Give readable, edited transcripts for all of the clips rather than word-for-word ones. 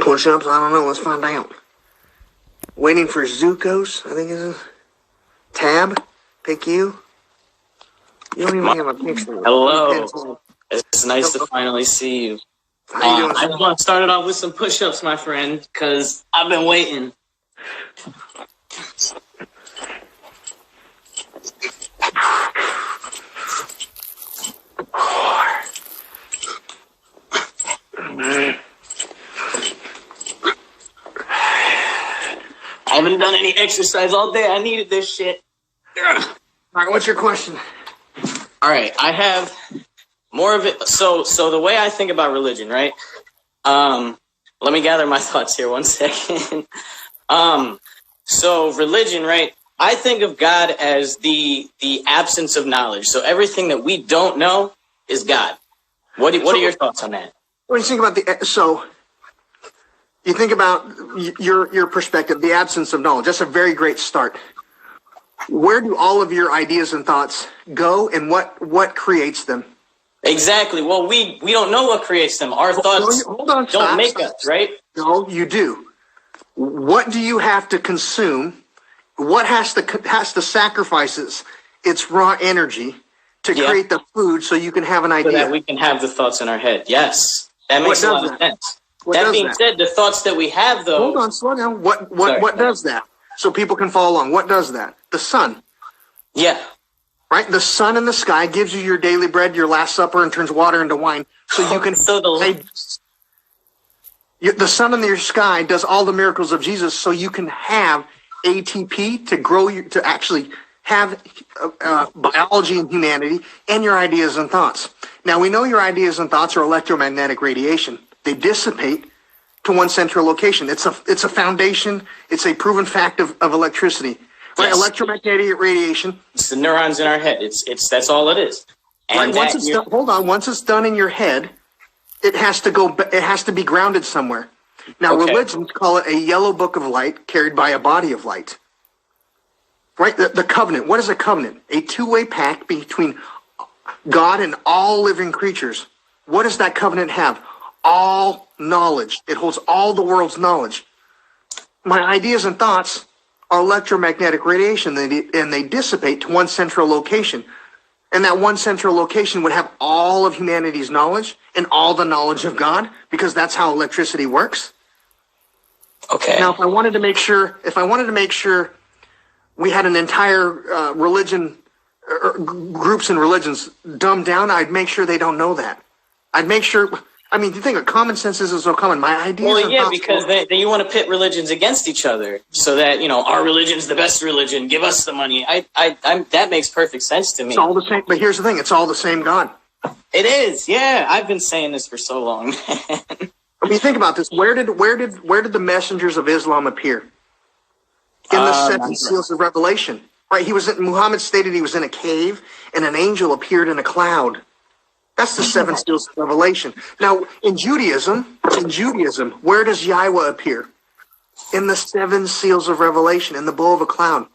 Push-ups? I don't know. Let's find out. Waiting for Zucos, I think is a tab. Pick you. You don't even have a picture. Hello. It's nice to finally see you. How you doing? I just want to start it off with some push-ups, my friend, because I've been waiting. I haven't done any exercise all day. I needed this shit. All right, what's your question? All right, I have more of it. So the way I think about religion, right? Let me gather my thoughts here 1 second. So religion, right? I think of God as the absence of knowledge. So everything that we don't know is God. What are your thoughts on that? When you think about you think about your perspective, the absence of knowledge. That's a very great start. Where do all of your ideas and thoughts go, and what creates them? Exactly. Well, we don't know what creates them. Our thoughts don't make us, right? No, you do. What do you have to consume? What has to sacrifice its raw energy to create the food so you can have an idea? So that we can have the thoughts in our head. Yes. That makes a lot of sense. That being said, the thoughts that we have, though... Hold on, slow down. What does that? So people can follow along. What does that? The sun. Yeah. Right? The sun in the sky gives you your daily bread, your last supper, and turns water into wine. So you can... The sun in your sky does all the miracles of Jesus, so you can have ATP to grow to actually have biology and humanity and your ideas and thoughts. Now, we know your ideas and thoughts are electromagnetic radiation. They dissipate to one central location. It's a foundation. It's a proven fact of electricity. Right? Yes. Electromagnetic radiation. It's the neurons in our head. That's all it is. And right, once it's done in your head, it has to be grounded somewhere. Now, religions call it a yellow book of light carried by a body of light. Right? The covenant. What is a covenant? A two-way pact between God and all living creatures. What does that covenant have? All knowledge. It holds all the world's knowledge. My ideas and thoughts are electromagnetic radiation, and they dissipate to one central location. And that one central location would have all of humanity's knowledge and all the knowledge of God, because that's how electricity works. Okay. Now, if I wanted to make sure we had an entire religion, or groups and religions dumbed down, I'd make sure they don't know that. I'd make sure... I mean, do you think of common sense isn't so common? My ideas. Well, yeah, because then you want to pit religions against each other, so that our religion's the best religion. Give us the money. That makes perfect sense to me. It's all the same, but here's the thing: it's all the same God. It is, yeah. I've been saying this for so long. I mean, think about this: where did the messengers of Islam appear? In the 7 seals of Revelation, right? Muhammad stated he was in a cave, and an angel appeared in a cloud. That's the 7 seals of Revelation. Now, in Judaism, where does Yahweh appear? In the 7 seals of Revelation, in the bow of a cloud.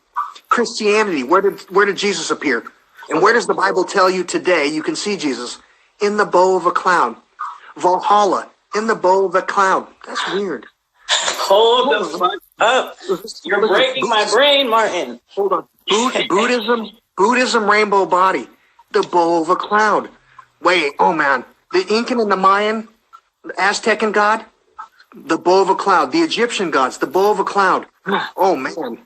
Christianity, where did Jesus appear? And where does the Bible tell you today you can see Jesus? In the bow of a cloud. Valhalla, in the bow of a cloud. That's weird. Hold the fuck up. You're breaking my brain, Martin. Hold on. Buddhism, rainbow body. The bow of a cloud. Wait, oh man. The Incan and the Mayan, the Aztecan god, the bow of a cloud. The Egyptian gods, the bow of a cloud. Oh man. So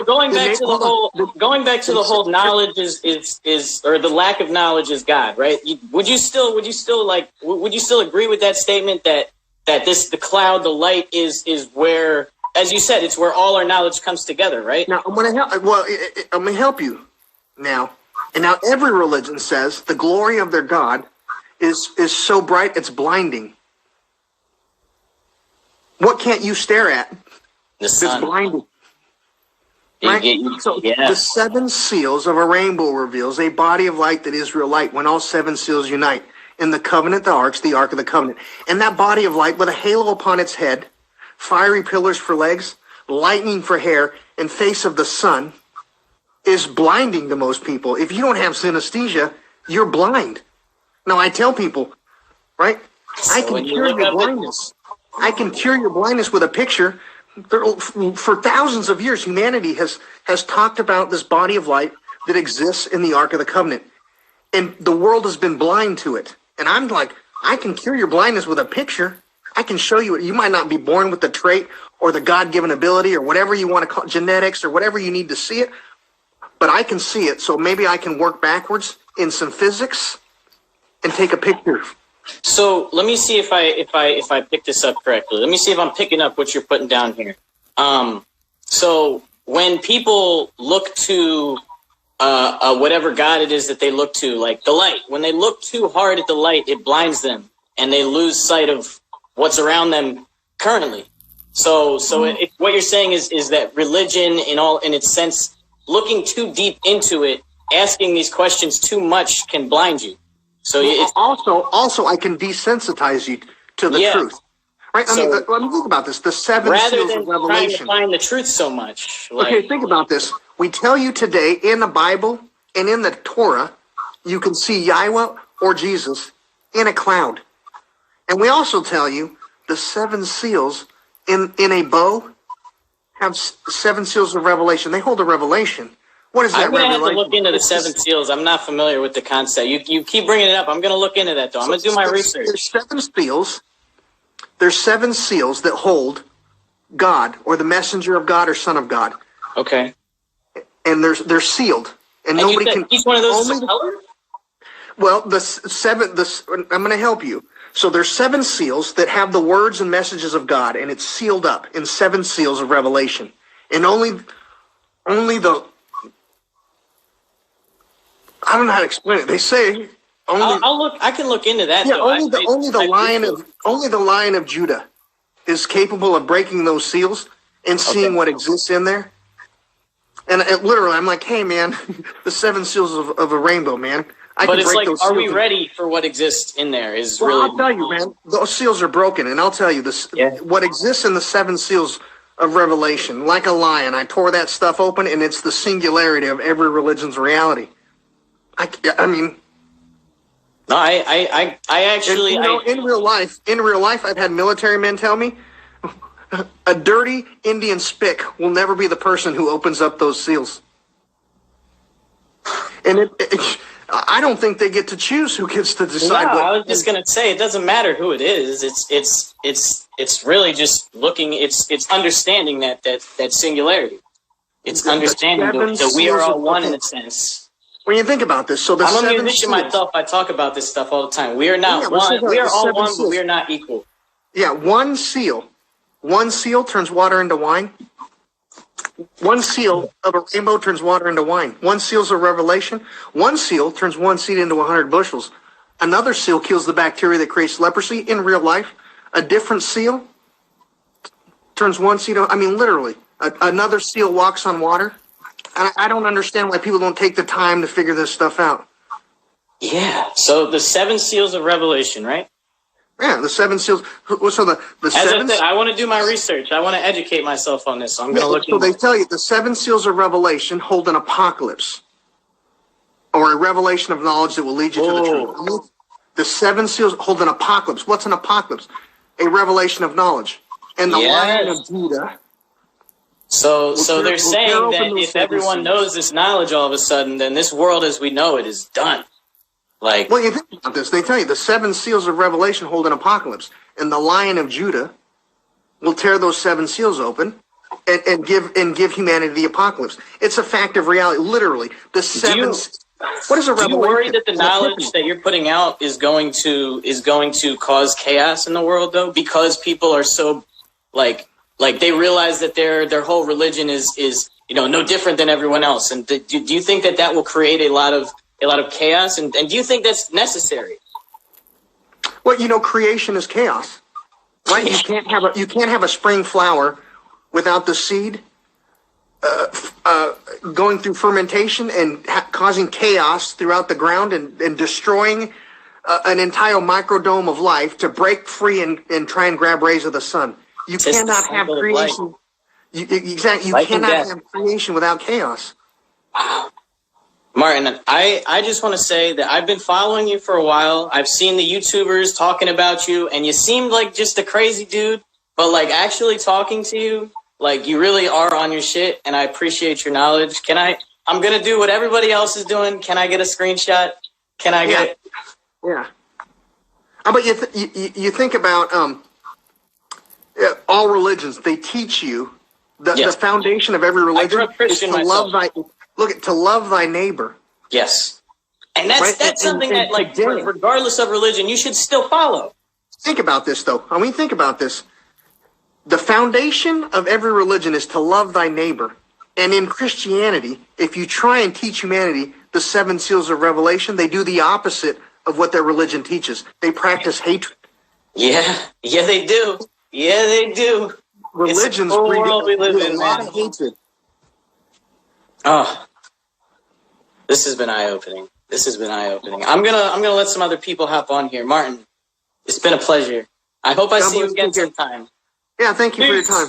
going back to the whole knowledge is or the lack of knowledge is God, right? Would you still agree with that statement that the cloud, the light is where, as you said, it's where all our knowledge comes together, right? Now I'm gonna help you now. And now every religion says the glory of their God is so bright it's blinding. What can't you stare at? The sun. It's blinding. Right? The 7 seals of a rainbow reveals a body of light that is real light when all 7 seals unite. In the covenant, the Ark of the Covenant. And that body of light with a halo upon its head, fiery pillars for legs, lightning for hair, and face of the sun, is blinding to most people. If you don't have synesthesia, you're blind. Now, I tell people, right, I can cure your blindness. I can cure your blindness with a picture. For thousands of years, humanity has talked about this body of light that exists in the Ark of the Covenant. And the world has been blind to it. And I'm like, I can cure your blindness with a picture. I can show you it. You might not be born with the trait or the God-given ability or whatever you want to call it, genetics or whatever you need to see it. But I can see it. So maybe I can work backwards in some physics and take a picture. So let me see if I pick this up correctly. Let me see if I'm picking up what you're putting down here. So when people look to whatever God it is that they look to, like the light, when they look too hard at the light, it blinds them and they lose sight of what's around them currently. So what you're saying is that religion, in its sense, looking too deep into it, asking these questions too much can blind you. So also, I can desensitize you to the truth. Right? I mean, let me think about this. The seven seals of Revelation. Rather than trying to find the truth so much. Okay, think about this. We tell you today in the Bible and in the Torah, you can see Yahweh or Jesus in a cloud. And we also tell you the seven seals in a bow have seven seals of revelation. They hold a revelation. What is that revelation? I'm going to have to look into the seven seals. I'm not familiar with the concept. You keep bringing it up. I'm going to look into that, though. I'm going to do my research. There's seven seals. There's seven seals that hold God or the messenger of God or son of God. Okay. And they're sealed. And nobody can... Each one of those is a color? Well, I'm going to help you. So there's seven seals that have the words and messages of God, and it's sealed up in seven seals of revelation. And only the... I don't know how to explain it. They say only... I can look into that. Yeah, though. only the Lion of Judah is capable of breaking those seals and seeing what exists in there. And literally, I'm like, hey, man, the seven seals of a rainbow, man. But it's like, are we ready for what exists in there? I'll tell you, man, those seals are broken. And I'll tell you, what exists in the seven seals of Revelation, like a lion, I tore that stuff open, and it's the singularity of every religion's reality. I mean... No, I actually... in real life, I've had military men tell me, a dirty Indian spick will never be the person who opens up those seals. And I don't think they get to choose who gets to decide. No, I was just going to say, it doesn't matter who it is. It's really just looking. It's understanding that singularity. It's understanding that we are all one in a sense. When you think about this, so I'm a musician myself. I talk about this stuff all the time. We are not one. We are all one, but we are not equal. Yeah, one seal turns water into wine. One seal of a rainbow turns water into wine. One seal's a revelation. One seal turns one seed into 100 bushels. Another seal kills the bacteria that creates leprosy in real life. A different seal turns one seed. I mean, literally. Another seal walks on water. And I don't understand why people don't take the time to figure this stuff out. Yeah. So the seven seals of Revelation, right? Yeah, the seven seals. So the As seven. I said, I want to do my research. I want to educate myself on this. So I'm going to look. So they tell you the seven seals of Revelation hold an apocalypse, or a revelation of knowledge that will lead you to the truth. The seven seals hold an apocalypse. What's an apocalypse? A revelation of knowledge. And the Lion of Judah. So they're saying that if everyone knows this knowledge all of a sudden, then this world as we know it is done. Well, you think about this. They tell you the seven seals of Revelation hold an apocalypse, and the Lion of Judah will tear those seven seals open and give humanity the apocalypse. It's a fact of reality. Literally, the seven. What is a revelation? Do you worry that the knowledge that you're putting out is going to cause chaos in the world, though, because people are so like they realize that their whole religion is no different than everyone else, and do you think that will create a lot of chaos, and do you think that's necessary? Well, creation is chaos, right? You can't have a spring flower without the seed going through fermentation and causing chaos throughout the ground and destroying an entire microdome of life to break free and try and grab rays of the sun. You cannot have creation. You cannot have creation without chaos. Wow. Martin, I just want to say that I've been following you for a while. I've seen the YouTubers talking about you, and you seemed like just a crazy dude. But like actually talking to you, like you really are on your shit, and I appreciate your knowledge. I'm gonna do what everybody else is doing. Can I get a screenshot? Can I get? Yeah. But you think about all religions. They teach you the foundation of every religion is to love thy neighbor. Yes, and that's something that like regardless of religion, you should still follow. Think about this though. I mean, think about this. The foundation of every religion is to love thy neighbor. And in Christianity, if you try and teach humanity the 7 seals of Revelation, they do the opposite of what their religion teaches. They practice hatred. Yeah, they do. Yeah, they do. Religions breed a lot of hatred. Oh, this has been eye-opening. I'm gonna let some other people hop on here. Martin, it's been a pleasure. I hope I see you again sometime. Yeah, thank you for your time.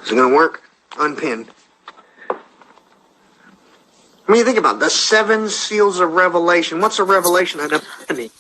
Is it going to work? Unpinned. I mean, think about it. The 7 seals of Revelation. What's a revelation? An epiphany.